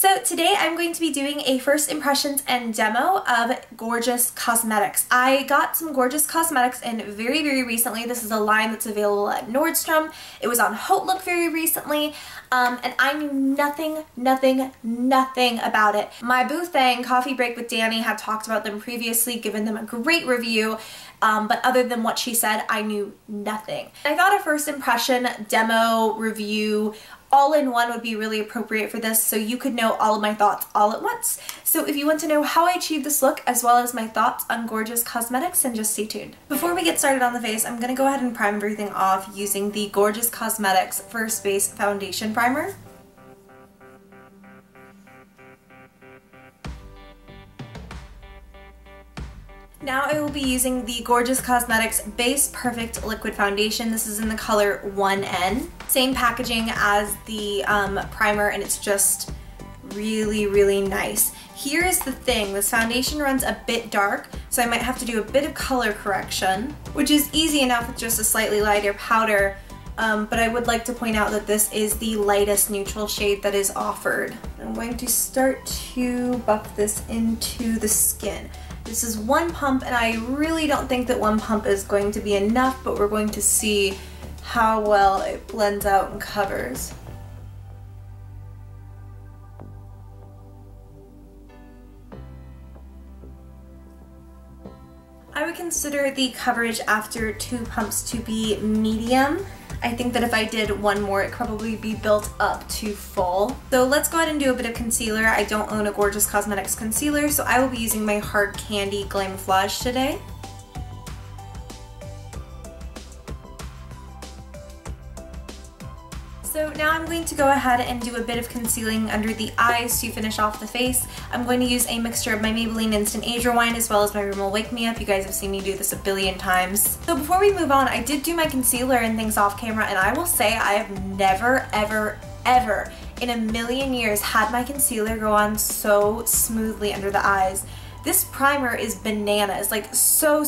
So today I'm going to be doing a first impressions and demo of Gorgeous Cosmetics. I got some Gorgeous Cosmetics in very recently. This is a line that's available at Nordstrom. It was on Haute Look very recently, and I knew nothing about it. My boo thing, Coffee Break with Danny, had talked about them previously, given them a great review, but other than what she said, I knew nothing. I thought a first impression, demo, review, all in one would be really appropriate for this, so you could know all of my thoughts all at once. So if you want to know how I achieved this look as well as my thoughts on Gorgeous Cosmetics, then just stay tuned. Before we get started on the face, I'm going to go ahead and prime everything off using the Gorgeous Cosmetics First Base Foundation Primer. Now I will be using the Gorgeous Cosmetics Base Perfect Liquid Foundation. This is in the color 1N. Same packaging as the primer, and it's just really nice. Here is the thing, this foundation runs a bit dark, so I might have to do a bit of color correction, which is easy enough with just a slightly lighter powder, but I would like to point out that this is the lightest neutral shade that is offered. I'm going to start to buff this into the skin. This is one pump, and I really don't think that one pump is going to be enough, but we're going to see how well it blends out and covers. I would consider the coverage after 2 pumps to be medium. I think that if I did one more, it'd probably be built up to full. So let's go ahead and do a bit of concealer. I don't own a Gorgeous Cosmetics concealer, so I will be using my Hard Candy Glam today. So now I'm going to go ahead and do a bit of concealing under the eyes to finish off the face. I'm going to use a mixture of my Maybelline Instant Age Rewind as well as my Rimmel Wake Me Up. You guys have seen me do this a billion times. So before we move on, I did do my concealer and things off camera, and I will say I have never ever in a million years had my concealer go on so smoothly under the eyes. This primer is bananas, like so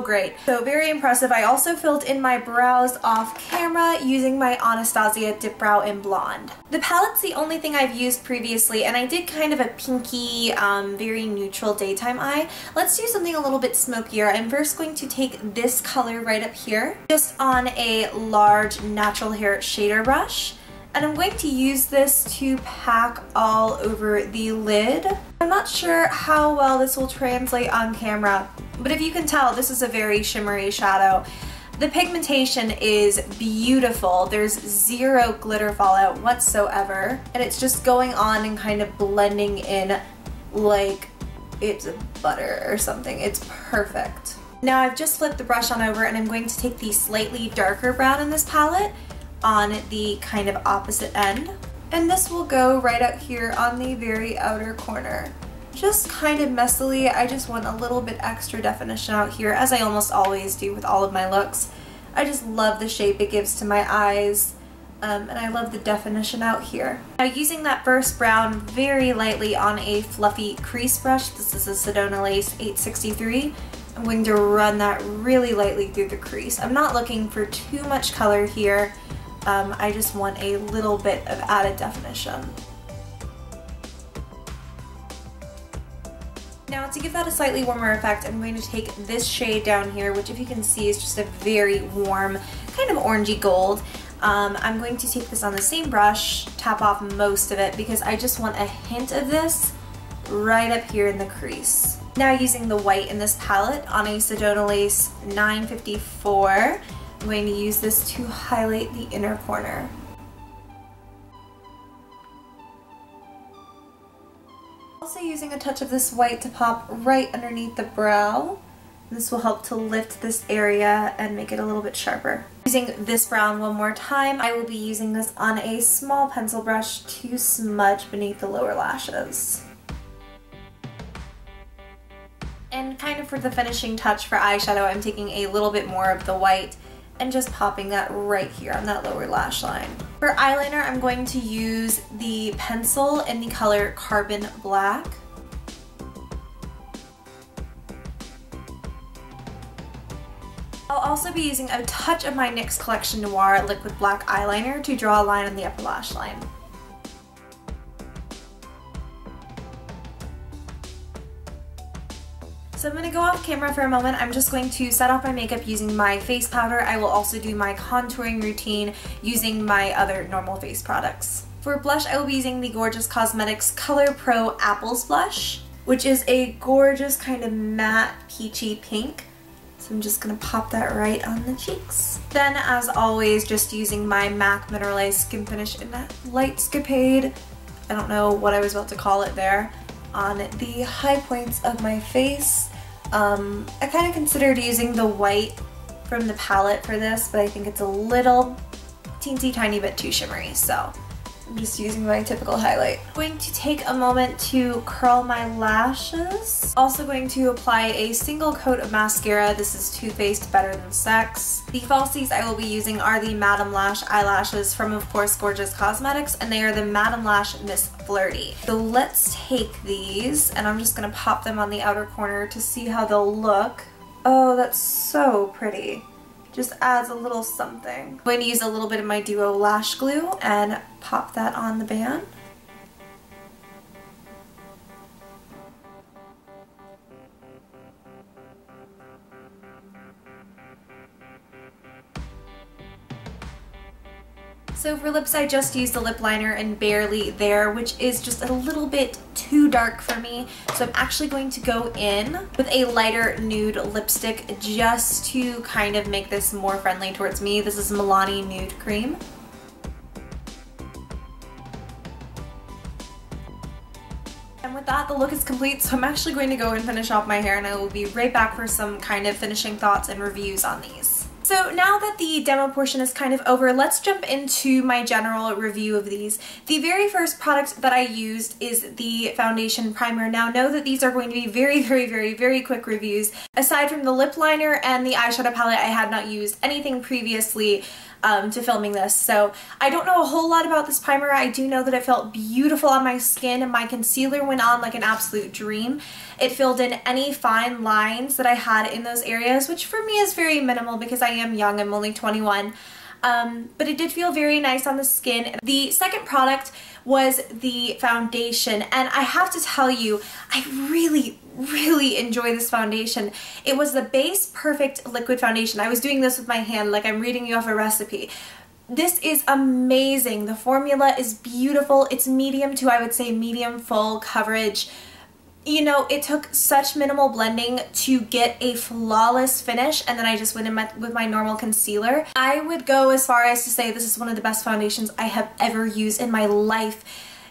great. So very impressive. I also filled in my brows off camera using my Anastasia Dip Brow in Blonde. The palette's the only thing I've used previously, and I did kind of a pinky, very neutral daytime eye. Let's do something a little bit smokier. I'm first going to take this color right up here, just on a large natural hair shader brush. And I'm going to use this to pack all over the lid. I'm not sure how well this will translate on camera, but if you can tell, this is a very shimmery shadow. The pigmentation is beautiful. There's zero glitter fallout whatsoever, and it's just going on and kind of blending in like it's butter or something. It's perfect. Now I've just flipped the brush on over, and I'm going to take the slightly darker brown in this palette on the kind of opposite end, and this will go right out here on the very outer corner. Just kind of messily, I just want a little bit extra definition out here, as I almost always do with all of my looks. I just love the shape it gives to my eyes, and I love the definition out here. Now using that first brown very lightly on a fluffy crease brush, this is a Sedona Lace 863, I'm going to run that really lightly through the crease. I'm not looking for too much color here. I just want a little bit of added definition. Now to give that a slightly warmer effect, I'm going to take this shade down here, which if you can see is just a very warm, kind of orangey gold. I'm going to take this on the same brush, tap off most of it, because I just want a hint of this right up here in the crease. Now using the white in this palette on a Sedona Lace 954, I'm going to use this to highlight the inner corner. Also using a touch of this white to pop right underneath the brow. This will help to lift this area and make it a little bit sharper. Using this brown one more time, I will be using this on a small pencil brush to smudge beneath the lower lashes. And kind of for the finishing touch for eyeshadow, I'm taking a little bit more of the white and just popping that right here on that lower lash line. For eyeliner, I'm going to use the pencil in the color Carbon Black. I'll also be using a touch of my NYX Collection Noir Liquid Black eyeliner to draw a line on the upper lash line. So I'm going to go off camera for a moment. I'm just going to set off my makeup using my face powder. I will also do my contouring routine using my other normal face products. For blush, I will be using the Gorgeous Cosmetics Color Pro Apples Blush, which is a gorgeous kind of matte peachy pink. So I'm just going to pop that right on the cheeks. Then, as always, just using my MAC Mineralized Skin Finish in that Lightscapade. I don't know what I was about to call it there. On the high points of my face. I kind of considered using the white from the palette for this, but I think it's a little teensy tiny bit too shimmery, so I'm just using my typical highlight. I'm going to take a moment to curl my lashes. Also going to apply a single coat of mascara. This is Too Faced Better Than Sex. The falsies I will be using are the Madame Lash eyelashes from, of course, Gorgeous Cosmetics, and they are the Madame Lash Miss Flirty. So let's take these, and I'm just going to pop them on the outer corner to see how they'll look. Oh, that's so pretty. Just adds a little something. I'm going to use a little bit of my Duo Lash Glue and pop that on the band. So for lips, I just used the lip liner and Barely There, which is just a little bit too dark for me. So I'm actually going to go in with a lighter nude lipstick just to kind of make this more friendly towards me. This is Milani Nude Cream. And with that, the look is complete, so I'm actually going to go and finish off my hair, and I will be right back for some kind of finishing thoughts and reviews on these. So now that the demo portion is kind of over, let's jump into my general review of these. The very first product that I used is the foundation primer. Now know that these are going to be very quick reviews. Aside from the lip liner and the eyeshadow palette, I had not used anything previously to filming this. So I don't know a whole lot about this primer. I do know that it felt beautiful on my skin, and my concealer went on like an absolute dream. It filled in any fine lines that I had in those areas, which for me is very minimal because I am young, I'm only 21. But it did feel very nice on the skin. The second product was the foundation, and I have to tell you, I really enjoy this foundation. It was the Base Perfect Liquid Foundation. I was doing this with my hand like I'm reading you off a recipe. This is amazing. The formula is beautiful. It's medium to, I would say, medium full coverage. You know, it took such minimal blending to get a flawless finish, and then I just went in with my normal concealer. I would go as far as to say this is one of the best foundations I have ever used in my life.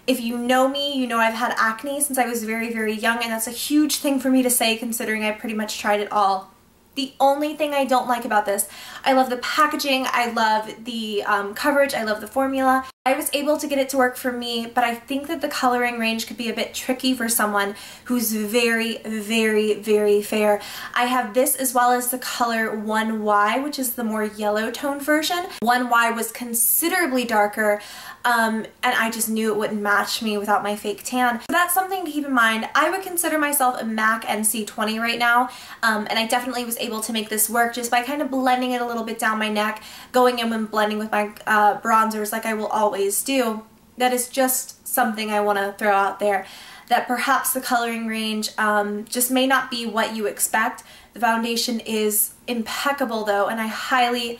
If you know me, you know I've had acne since I was very young, and that's a huge thing for me to say considering I pretty much tried it all. The only thing I don't like about this, I love the packaging, I love the coverage, I love the formula. I was able to get it to work for me, but I think that the coloring range could be a bit tricky for someone who's very fair. I have this as well as the color 1Y, which is the more yellow tone version. 1Y was considerably darker, and I just knew it wouldn't match me without my fake tan. So that's something to keep in mind. I would consider myself a MAC NC20 right now, and I definitely was able to make this work just by kind of blending it a little bit down my neck, going in when blending with my bronzers like I will always do. That is just something I want to throw out there, that perhaps the coloring range just may not be what you expect. The foundation is impeccable though, and I highly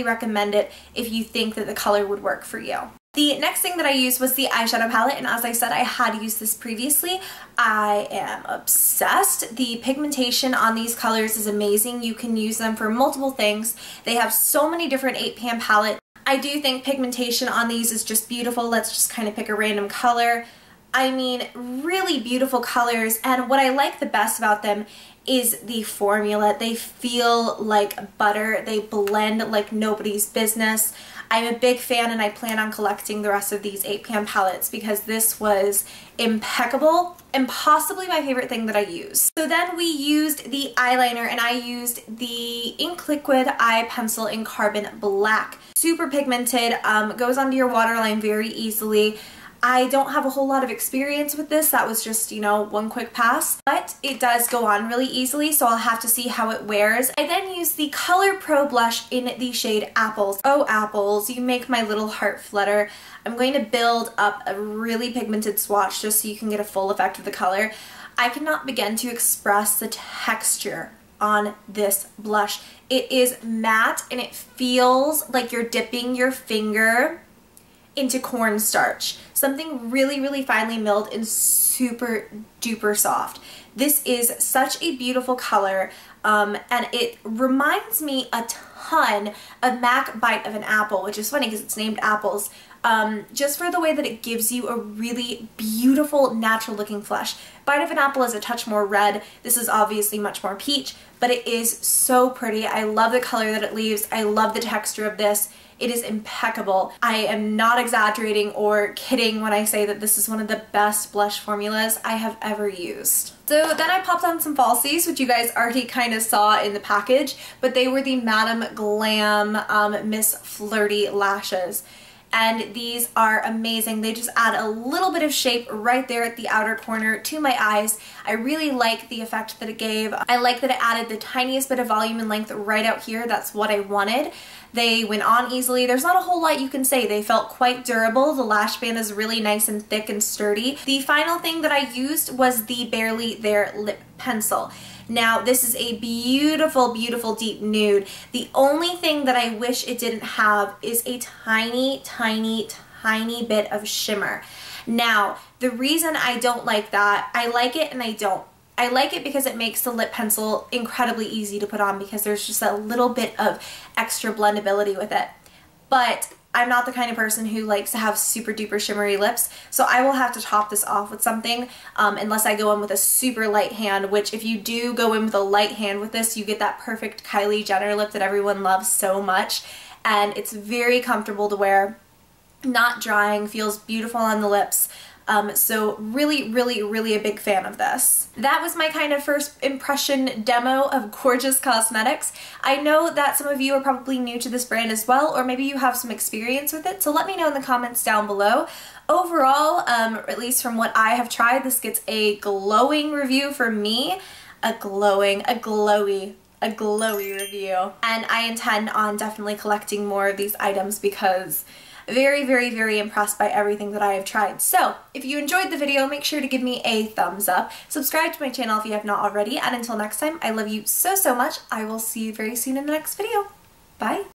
recommend it if you think that the color would work for you. The next thing that I used was the eyeshadow palette, and as I said, I had used this previously. I am obsessed. The pigmentation on these colors is amazing. You can use them for multiple things. They have so many different 8pan palettes. I do think pigmentation on these is just beautiful. Let's just kind of pick a random color. I mean, really beautiful colors, and what I like the best about them is the formula. They feel like butter. They blend like nobody's business. I'm a big fan, and I plan on collecting the rest of these 8pan palettes because this was impeccable and possibly my favorite thing that I used. So then we used the eyeliner, and I used the Ink Liquid Eye Pencil in Carbon Black. Super pigmented, goes onto your waterline very easily. I don't have a whole lot of experience with this. That was just, you know, one quick pass, but it does go on really easily, so I'll have to see how it wears. I then used the Color Pro blush in the shade Apples. Oh, Apples, you make my little heart flutter. I'm going to build up a really pigmented swatch just so you can get a full effect of the color. I cannot begin to express the texture on this blush. It is matte and it feels like you're dipping your finger into cornstarch. Something really, really finely milled and super duper soft. This is such a beautiful color, and it reminds me a ton of MAC Bite of an Apple, which is funny because it's named apples, just for the way that it gives you a really beautiful natural looking flush. Bite of an Apple is a touch more red. This is obviously much more peach, but it is so pretty. I love the color that it leaves. I love the texture of this. It is impeccable. I am not exaggerating or kidding when I say that this is one of the best blush formulas I have ever used. So then I popped on some falsies, which you guys already kind of saw in the package, but they were the Madame Glam Miss Flirty lashes. And these are amazing. They just add a little bit of shape right there at the outer corner to my eyes. I really like the effect that it gave. I like that it added the tiniest bit of volume and length right out here. That's what I wanted. They went on easily. There's not a whole lot you can say. They felt quite durable. The lash band is really nice and thick and sturdy. The final thing that I used was the Barely There lip pencil. Now, this is a beautiful, beautiful deep nude. The only thing that I wish it didn't have is a tiny, tiny, tiny bit of shimmer. Now, the reason I don't like that, I like it and I don't. I like it because it makes the lip pencil incredibly easy to put on because there's just a little bit of extra blendability with it. But I'm not the kind of person who likes to have super duper shimmery lips, so I will have to top this off with something unless I go in with a super light hand, which if you do go in with a light hand with this, you get that perfect Kylie Jenner lip that everyone loves so much, and it's very comfortable to wear, not drying, feels beautiful on the lips. So really, really, really a big fan of this. That was my kind of first impression demo of Gorgeous Cosmetics. I know that some of you are probably new to this brand as well, or maybe you have some experience with it, so let me know in the comments down below. Overall, at least from what I have tried, this gets a glowing review from me. A glowy review. And I intend on definitely collecting more of these items because very, very, very impressed by everything that I have tried. So if you enjoyed the video, make sure to give me a thumbs up. Subscribe to my channel if you have not already. And until next time, I love you so, so much. I will see you very soon in the next video. Bye.